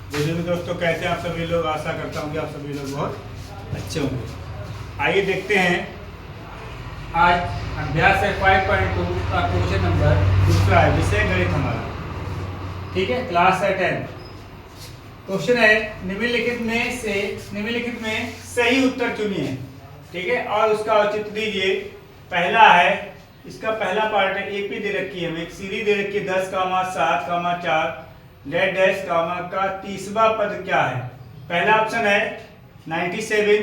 जो भी दोस्तों, कैसे हैं आप सभी लोग। आशा करता हूँ कि आप सभी लोग बहुत अच्छे होंगे। आइए देखते हैं, आज अभ्यास है 5.2 का क्वेश्चन नंबर दूसरा है, विषय गणित हमारा। ठीक है, क्लास है 10। क्वेश्चन है, निम्नलिखित में सही उत्तर चुनिए। ठीक है, और उसका औचित्य दीजिए। पहला है, इसका पहला पार्ट है, एपी दे रखी है, हमें एक सीरीज दे रखी है 10, 7, 4 डैश डैश का 30वां पद क्या है। पहला ऑप्शन है 97,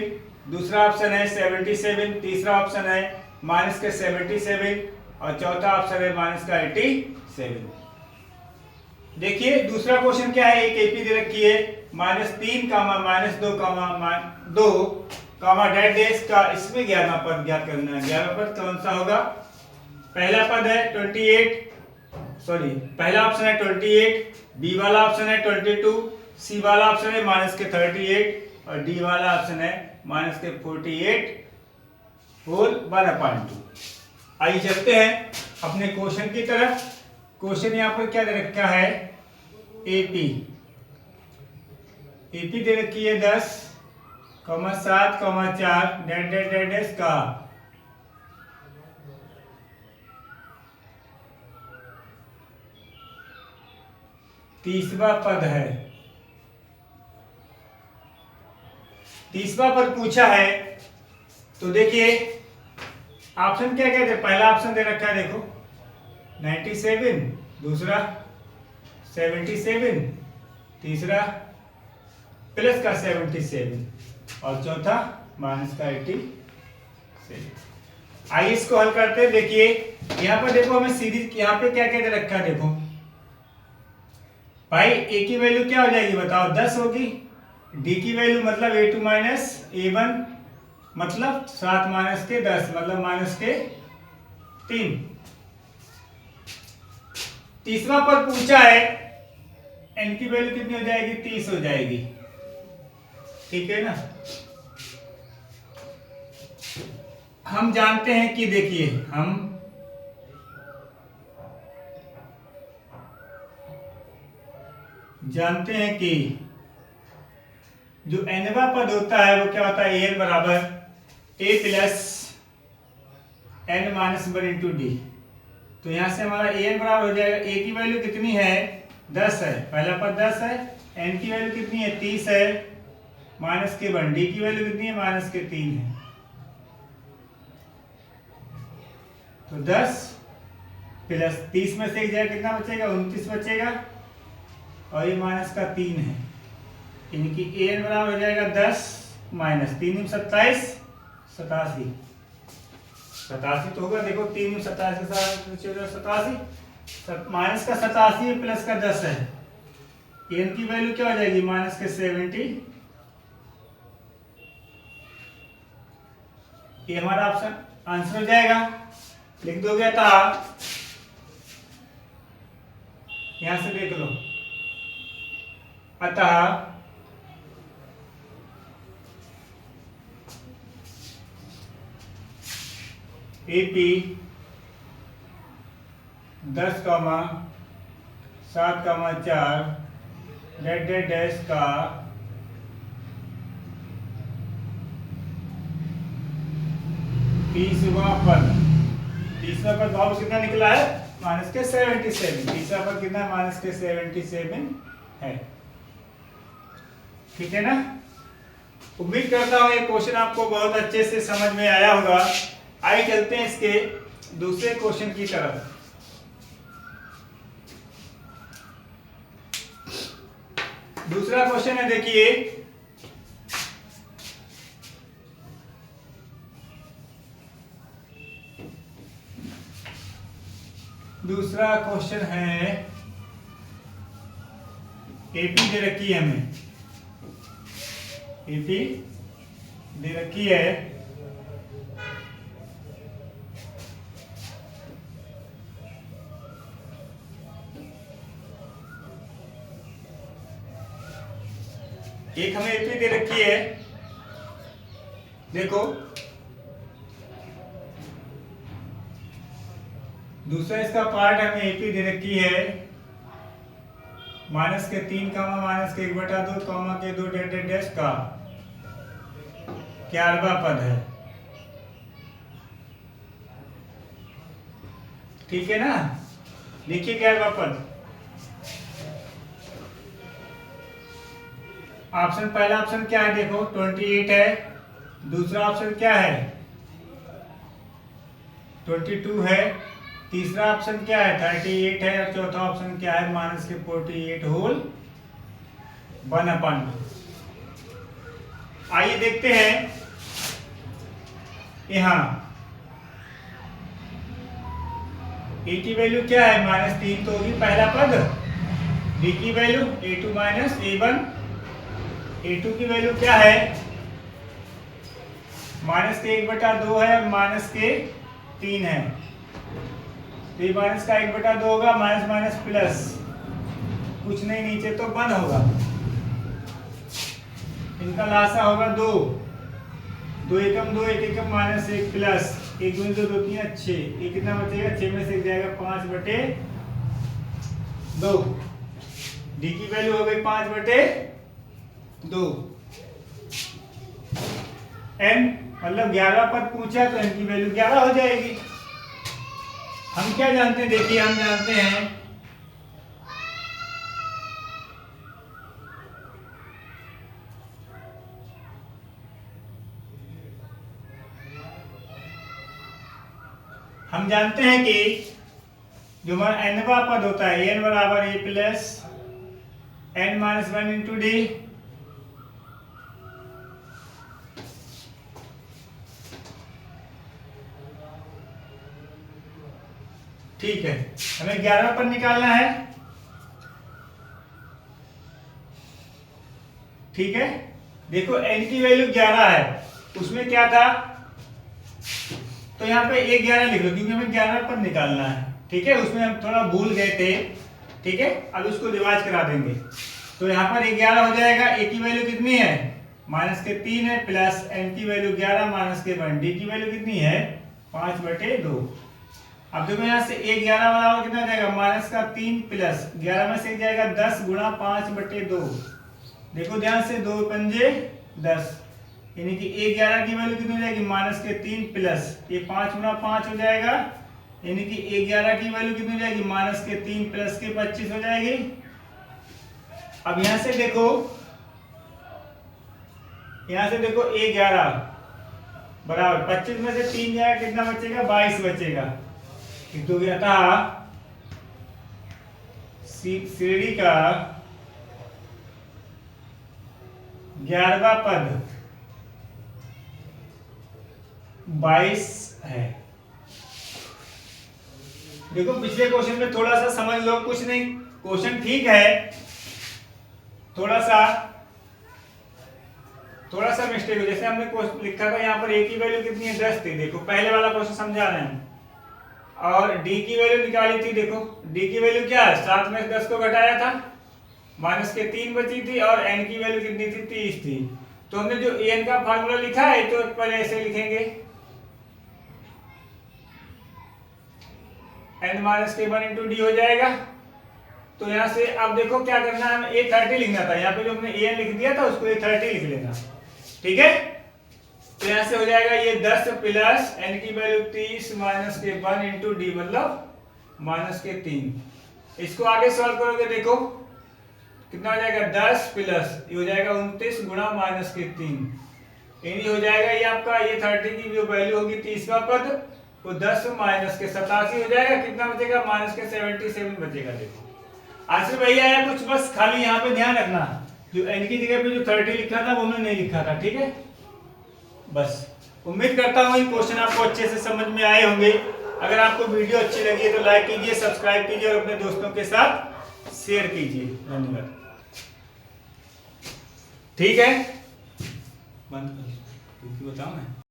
दूसरा ऑप्शन है 77, तीसरा ऑप्शन है माइनस के 77 और चौथा ऑप्शन है माइनस का 87। देखिए दूसरा क्वेश्चन क्या है, एक एपी दे रखी है -3, -2, डैश डैश का, इसमें 11वां पद ज्ञात करना है। 11वां पद कौन सा होगा। पहला पद है 28, पहला ऑप्शन है 28, बी वाला ऑप्शन है 22, सी वाला ऑप्शन है माइनस के 38 और डी वाला ऑप्शन है माइनस के 48 होल 1/2। आइए चलते हैं अपने क्वेश्चन की तरफ। क्वेश्चन यहाँ पर क्या दे रखा है, एपी दे रखी है 10, 7, 4 डैश डैश डैश डैश का 30वां पद है। 30वां पद पूछा है, तो देखिए ऑप्शन क्या क्या दे, पहला ऑप्शन दे रखा है देखो 97, दूसरा 77, तीसरा प्लस का 77 और चौथा माइनस का 87। आइए इसको हल करते हैं। देखिए यहाँ पर देखो, हमें सीरीज यहाँ पे क्या क्या दे रखा है देखो भाई, ए की वैल्यू क्या हो जाएगी बताओ, 10 होगी। डी की वैल्यू मतलब a2 माइनस a1 मतलब 7 माइनस के 10 मतलब माइनस के 3। तीसरा पद पूछा है, n की वैल्यू कितनी हो जाएगी, 30 हो जाएगी। ठीक है ना। हम जानते हैं कि देखिए, हम जानते हैं कि जो nवां पद होता है वो क्या होता है, an बराबर a plus n minus 1 into D. तो यहां से हमारा an बराबर हो जाएगा, a की वैल्यू कितनी है 10 है, पहला पद 10 है, n की वैल्यू कितनी है 30 है माइनस के 1, डी की वैल्यू कितनी है माइनस के 3 है। तो 10 प्लस 30 में से एक जाएगा कितना बचेगा, 29 बचेगा और ये माइनस का 3 है, इनकी an बराबर हो जाएगा 10 माइनस 3 27, 87 तो होगा। देखो 3 87 माइनस का 87 प्लस का 10 है, n की वैल्यू क्या हो जाएगी माइनस के 70। ये हमारा ऑप्शन आंसर हो जाएगा, लिख दोगे था, यहां से देख लो। अतः एपी 10, 7, 4 डैश डैश डैश का 30वां पद, 30वां पद भाव कितना निकला है माइनस के 77। तीसरा पद कितना है माइनस के 77 है। ठीक है ना। उम्मीद करता हूं ये क्वेश्चन आपको बहुत अच्छे से समझ में आया होगा। आइए चलते हैं इसके दूसरे क्वेश्चन की तरफ। दूसरा क्वेश्चन है, देखिए दूसरा क्वेश्चन है, एपी दे रखी है, हमें एपी दे रखी है, एक हमें एपी दे रखी है। देखो दूसरा इसका पार्ट हमें एपी दे रखी है माइनस के 3 कामा माइनस के 1/2 कामा के 2 डैश डैश डैश का 11वां पद है। ठीक है ना, लिखिए 11वां पद। ऑप्शन, पहला ऑप्शन क्या है देखो 28 है, दूसरा ऑप्शन क्या है 22 है, तीसरा ऑप्शन क्या है 38 है और चौथा ऑप्शन क्या है माइनस के 48 होल 1/2। आइए देखते हैं यहां ए की वैल्यू क्या है -3 तो होगी पहला पद, बी की value a2 minus a1, a2 की वैल्यू क्या है माइनस के 1/2 है और माइनस के 3 है, तो ये माइनस का 1/2 होगा, माइनस माइनस प्लस, कुछ नहीं नीचे तो 1 होगा, इनका लासा होगा 2, 2 एकम 2 1 एकम माइनस 1 प्लस 1 2 2 3 6, ये कितना बचेगा 6 में से जाएगा 5/2, डी की वैल्यू हो गई 5/2, एन मतलब 11 पद पूछा तो एन की वैल्यू 11 हो जाएगी। हम क्या जानते हैं देखिए, हम जानते हैं कि जो हमारा nवां पद होता है n बराबर a plus n minus 1 into D, ठीक है, हमें 11 पद निकालना है। ठीक है, देखो n की वैल्यू 11 है, उसमें क्या था तो यहाँ पे एक 11 लिख लो क्योंकि हमें 11 पद निकालना है। ठीक है, उसमें हम थोड़ा भूल गए थे। ठीक है, अब उसको रिवाइज करा देंगे, तो यहाँ पर 11 हो जाएगा, a की वैल्यू कितनी है माइनस के 3 है प्लस n की वैल्यू 11 माइनस के 1, डी की वैल्यू कितनी है 5/2। अब देखो यहाँ से 11 बराबर कितना जाएगा माइनस का 3 प्लस 11 में से जाएगा 10 गुणा 5/2, देखो ध्यान से 2 पंजे 10, यानी कि 11 की वैल्यू कितनी हो जाएगी माइनस के 3 प्लस ये 5 गुणा 5 हो जाएगा, यानी कि 11 की वैल्यू कितनी हो जाएगी माइनस के 3 प्लस के 25 हो जाएगी। अब यहाँ से देखो 11 बराबर 25 में से 3 जाएगा कितना बचेगा 22 बचेगा, तो गया था श्रेणी का 11वां पद 22 है। देखो पिछले क्वेश्चन में थोड़ा सा समझ लो, कुछ नहीं क्वेश्चन ठीक है, थोड़ा सा मिस्टेक हो, जैसे हमने लिखा था यहाँ पर a की वैल्यू कितनी है 10 थी, देखो पहले वाला क्वेश्चन समझा रहे हैं, और d की वैल्यू निकाली थी, देखो d की वैल्यू क्या है 7 में 10 को घटाया था माइनस के 3 बची थी और n की वैल्यू कितनी थी 30 थी, तो हमने जो an का फार्मूला लिखा है तो पहले ऐसे लिखेंगे n माइनस के 1 इंटू डी हो जाएगा। तो यहाँ से अब देखो क्या करना है, हमें a30 लिखना था, यहाँ पे जो हमने an लिख दिया था उसको a30 लिख लेना। ठीक है, तो यहाँ से हो जाएगा ये 10 प्लस n की वैल्यू 30 माइनस के 1 इंटू डी मतलब माइनस के 3। इसको आगे सॉल्व करोगे देखो कितना हो जाएगा 10 प्लस ये हो जाएगा 29 गुणा माइनस के 3, यानी हो जाएगा ये आपका ये 30 की जो वैल्यू होगी 30वां पद वो 10 माइनस के 87 हो जाएगा, कितना बचेगा माइनस के 77 बचेगा। देखो आंसर वही आया कुछ, बस खाली यहाँ पे ध्यान रखना जो n की जगह पे जो 30 लिखा था वो मैंने नहीं लिखा था। ठीक है, बस उम्मीद करता हूँ ये क्वेश्चन आपको अच्छे से समझ में आए होंगे। अगर आपको वीडियो अच्छी लगी है तो लाइक कीजिए, सब्सक्राइब कीजिए और अपने दोस्तों के साथ शेयर कीजिए। धन्यवाद। ठीक है, बंद कर बताओ ना।